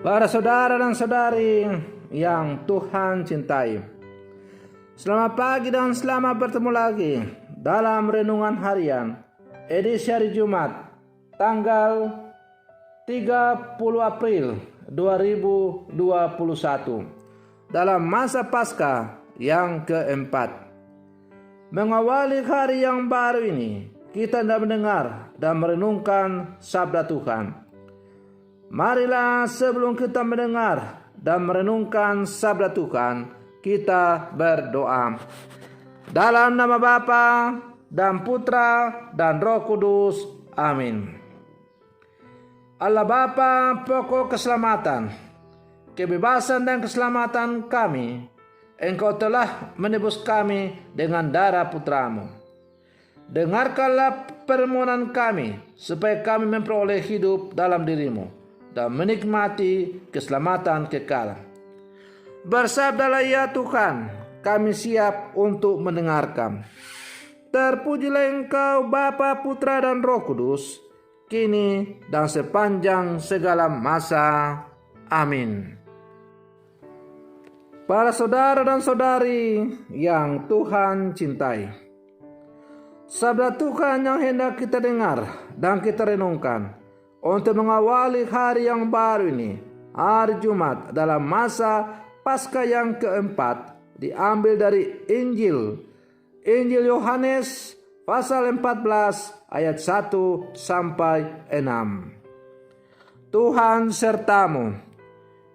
Para saudara dan saudari yang Tuhan cintai, selamat pagi dan selamat bertemu lagi dalam Renungan Harian edisi hari Jumat tanggal 30 April 2021 dalam masa Paskah yang keempat. Mengawali hari yang baru ini, kita hendak mendengar dan merenungkan sabda Tuhan. Marilah sebelum kita mendengar dan merenungkan sabda Tuhan, kita berdoa. Dalam nama Bapa dan Putra dan Roh Kudus. Amin. Allah Bapa, pokok keselamatan, kebebasan dan keselamatan kami, Engkau telah menebus kami dengan darah Putramu. Dengarkanlah permohonan kami, supaya kami memperoleh hidup dalam dirimu dan menikmati keselamatan kekal. Bersabdalah ya Tuhan, kami siap untuk mendengarkan. Terpujilah Engkau Bapa, Putra dan Roh Kudus, kini dan sepanjang segala masa. Amin. Para saudara dan saudari yang Tuhan cintai, sabda Tuhan yang hendak kita dengar dan kita renungkan untuk mengawali hari yang baru ini, hari Jumat dalam masa Paskah yang keempat, diambil dari Injil Yohanes pasal 14 ayat 1 sampai 6. Tuhan sertamu.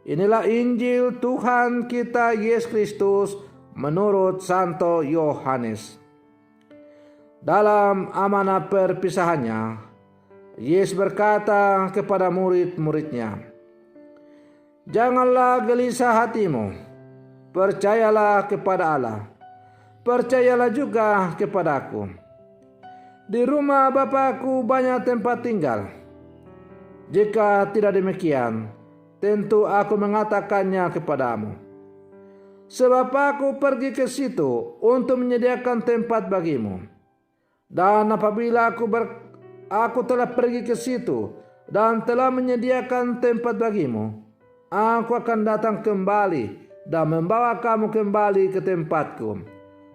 Inilah Injil Tuhan kita Yesus Kristus menurut Santo Yohanes. Dalam amanah perpisahannya, Yesus berkata kepada murid-muridnya, "Janganlah gelisah hatimu, percayalah kepada Allah, percayalah juga kepadaku. Di rumah Bapa-Ku banyak tempat tinggal. Jika tidak demikian, tentu Aku mengatakannya kepadamu. Sebab Aku pergi ke situ untuk menyediakan tempat bagimu. Dan apabila Aku telah pergi ke situ dan telah menyediakan tempat bagimu, Aku akan datang kembali dan membawa kamu kembali ke tempatku,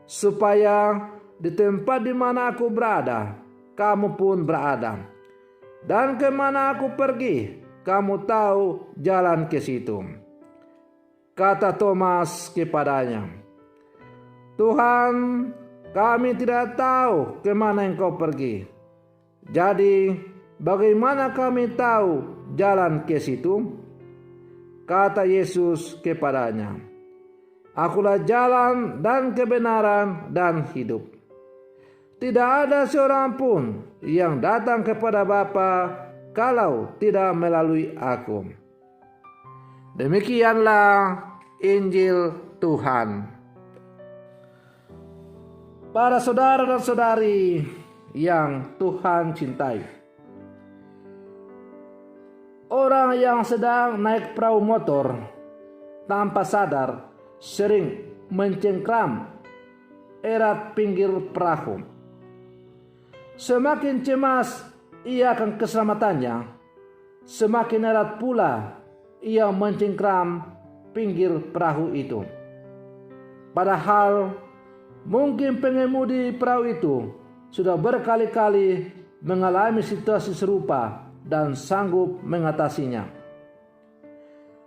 supaya di tempat di mana Aku berada, kamu pun berada. Dan kemana Aku pergi, kamu tahu jalan ke situ." Kata Thomas kepadanya, "Tuhan, kami tidak tahu kemana Engkau pergi. Jadi bagaimana kami tahu jalan ke situ?" Kata Yesus kepadanya, "Akulah jalan dan kebenaran dan hidup. Tidak ada seorang pun yang datang kepada Bapa kalau tidak melalui Aku." Demikianlah Injil Tuhan. Para saudara dan saudari yang Tuhan cintai, orang yang sedang naik perahu motor tanpa sadar sering mencengkram erat pinggir perahu. Semakin cemas ia akan keselamatannya, semakin erat pula ia mencengkram pinggir perahu itu. Padahal mungkin pengemudi perahu itu sudah berkali-kali mengalami situasi serupa dan sanggup mengatasinya.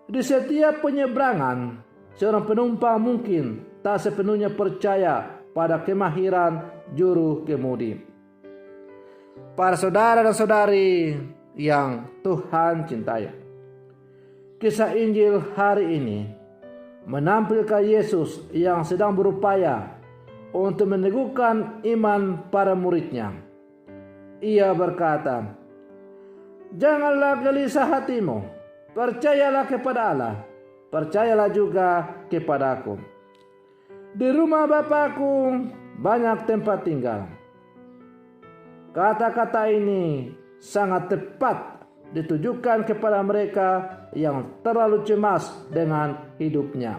Di setiap penyeberangan, seorang penumpang mungkin tak sepenuhnya percaya pada kemahiran juru kemudi. Para saudara dan saudari yang Tuhan cintai, kisah Injil hari ini menampilkan Yesus yang sedang berupaya untuk meneguhkan iman para muridnya. Ia berkata, "Janganlah gelisah hatimu, percayalah kepada Allah, percayalah juga kepada Aku. Di rumah Bapa-Ku banyak tempat tinggal." Kata-kata ini sangat tepat ditujukan kepada mereka yang terlalu cemas dengan hidupnya.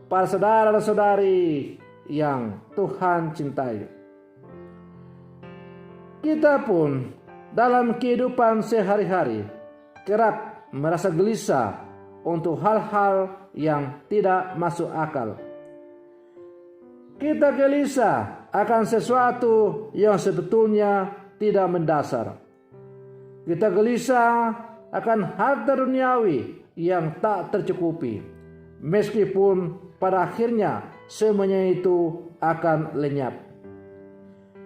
Para saudara dan saudari yang Tuhan cintai, kita pun dalam kehidupan sehari-hari kerap merasa gelisah untuk hal-hal yang tidak masuk akal. Kita gelisah akan sesuatu yang sebetulnya tidak mendasar. Kita gelisah akan harta duniawi yang tak tercukupi, meskipun pada akhirnya semuanya itu akan lenyap.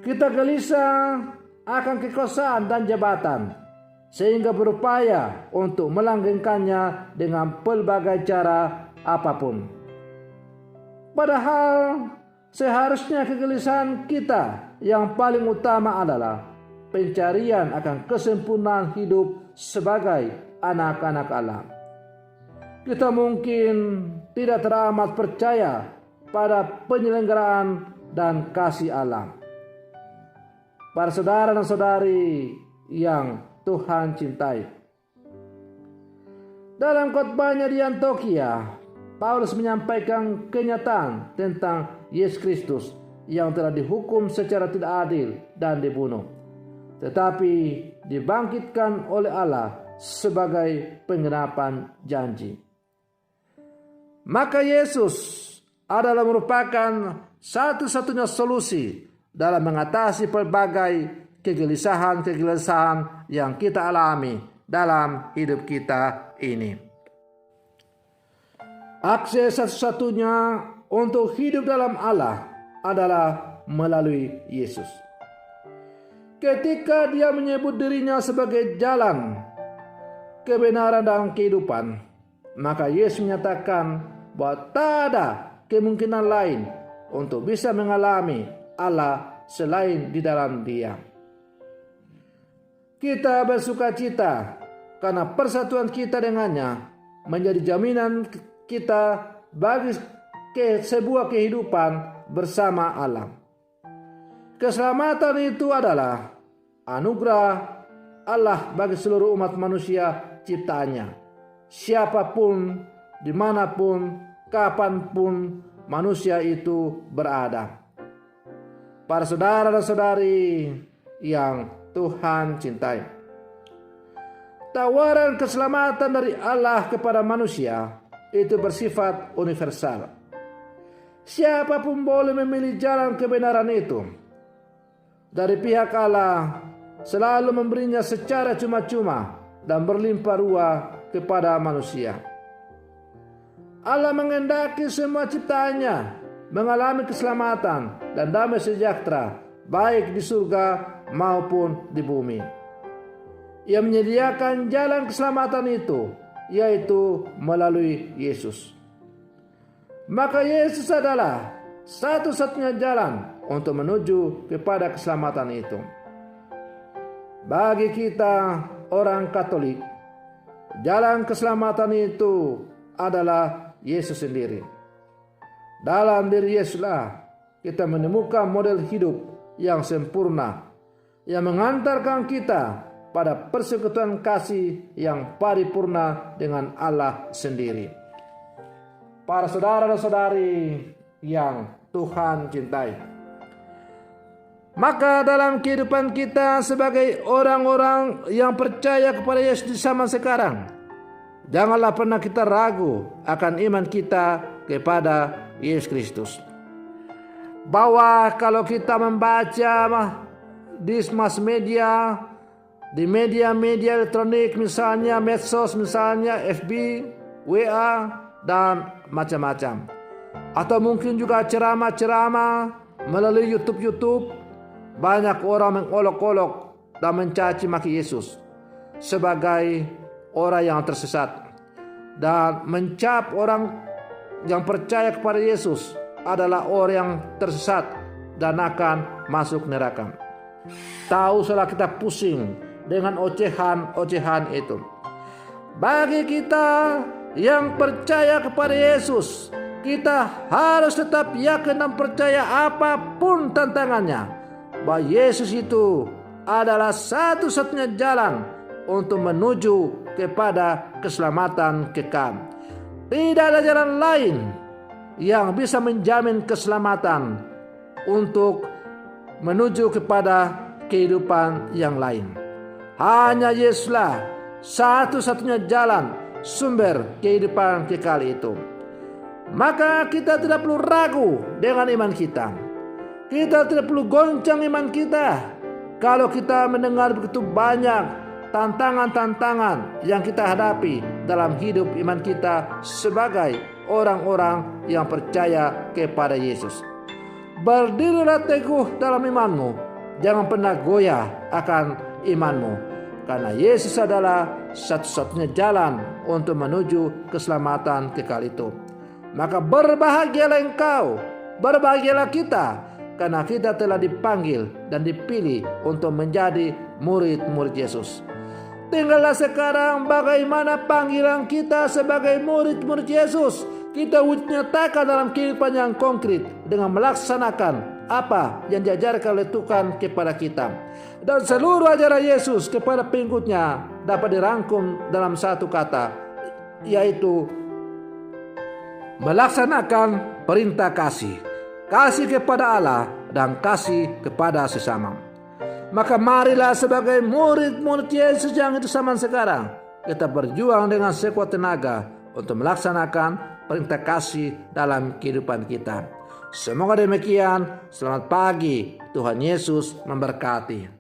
Kita gelisah akan kekuasaan dan jabatan, sehingga berupaya untuk melanggengkannya dengan pelbagai cara apapun. Padahal seharusnya kegelisahan kita yang paling utama adalah pencarian akan kesempurnaan hidup sebagai anak-anak Allah. Kita mungkin tidak teramat percaya pada penyelenggaraan dan kasih Allah. Para saudara dan saudari yang Tuhan cintai, dalam khotbahnya di Antiokhia, Paulus menyampaikan kenyataan tentang Yesus Kristus yang telah dihukum secara tidak adil dan dibunuh, tetapi dibangkitkan oleh Allah sebagai penggenapan janji. Maka Yesus adalah merupakan satu-satunya solusi dalam mengatasi berbagai kegelisahan yang kita alami dalam hidup kita ini. Akses satu-satunya untuk hidup dalam Allah adalah melalui Yesus. Ketika Dia menyebut dirinya sebagai jalan, kebenaran dan kehidupan, maka Yesus menyatakan bahwa tak ada kemungkinan lain untuk bisa mengalami Allah selain di dalam Dia. Kita bersuka cita karena persatuan kita dengannya menjadi jaminan kita bagi sebuah kehidupan bersama Allah. Keselamatan itu adalah anugerah Allah bagi seluruh umat manusia ciptaannya. Siapapun, dimanapun, kapanpun manusia itu berada. Para saudara dan saudari yang Tuhan cintai, tawaran keselamatan dari Allah kepada manusia itu bersifat universal. Siapapun boleh memilih jalan kebenaran itu. Dari pihak Allah selalu memberinya secara cuma-cuma dan berlimpah ruah kepada manusia. Allah mengendaki semua ciptaannya mengalami keselamatan dan damai sejahtera, baik di surga maupun di bumi. Ia menyediakan jalan keselamatan itu, yaitu melalui Yesus. Maka Yesus adalah satu-satunya jalan untuk menuju kepada keselamatan itu. Bagi kita orang Katolik, jalan keselamatan itu adalah Yesus sendiri. Dalam diri Yesuslah kita menemukan model hidup yang sempurna, yang mengantarkan kita pada persekutuan kasih yang paripurna dengan Allah sendiri. Para saudara dan saudari yang Tuhan cintai, maka dalam kehidupan kita sebagai orang-orang yang percaya kepada Yesus di zaman sekarang, janganlah pernah kita ragu akan iman kita kepada Yesus Kristus. Bahwa kalau kita membaca di mass media, di media-media elektronik, misalnya medsos, misalnya FB, WA, dan macam-macam, atau mungkin juga ceramah-ceramah melalui YouTube, banyak orang mengolok-olok dan mencaci maki Yesus sebagai orang yang tersesat, dan mencap orang yang percaya kepada Yesus adalah orang yang tersesat dan akan masuk neraka. Tahu salah kita pusing dengan ocehan-ocehan itu. Bagi kita yang percaya kepada Yesus, kita harus tetap yakin dan percaya apapun tantangannya, bahwa Yesus itu adalah satu-satunya jalan untuk menuju kepada keselamatan kekal. Tidak ada jalan lain yang bisa menjamin keselamatan untuk menuju kepada kehidupan yang lain. Hanya Yesuslah satu-satunya jalan sumber kehidupan kekal itu. Maka kita tidak perlu ragu dengan iman kita. Kita tidak perlu goncang iman kita kalau kita mendengar begitu banyak tantangan-tantangan yang kita hadapi dalam hidup iman kita sebagai orang-orang yang percaya kepada Yesus. Berdirilah teguh dalam imanmu, jangan pernah goyah akan imanmu, karena Yesus adalah satu-satunya jalan untuk menuju keselamatan kekal itu. Maka berbahagialah engkau, berbahagialah kita, karena kita telah dipanggil dan dipilih untuk menjadi murid-murid Yesus. Tinggallah sekarang bagaimana panggilan kita sebagai murid-murid Yesus kita nyatakan dalam kehidupan yang konkret dengan melaksanakan apa yang diajarkan oleh Tuhan kepada kita. Dan seluruh ajaran Yesus kepada pengikutnya dapat dirangkum dalam satu kata, yaitu melaksanakan perintah kasih. Kasih kepada Allah dan kasih kepada sesama. Maka marilah sebagai murid-murid Yesus yang itu zaman sekarang, kita berjuang dengan sekuat tenaga untuk melaksanakan perintah kasih dalam kehidupan kita. Semoga demikian. Selamat pagi. Tuhan Yesus memberkati.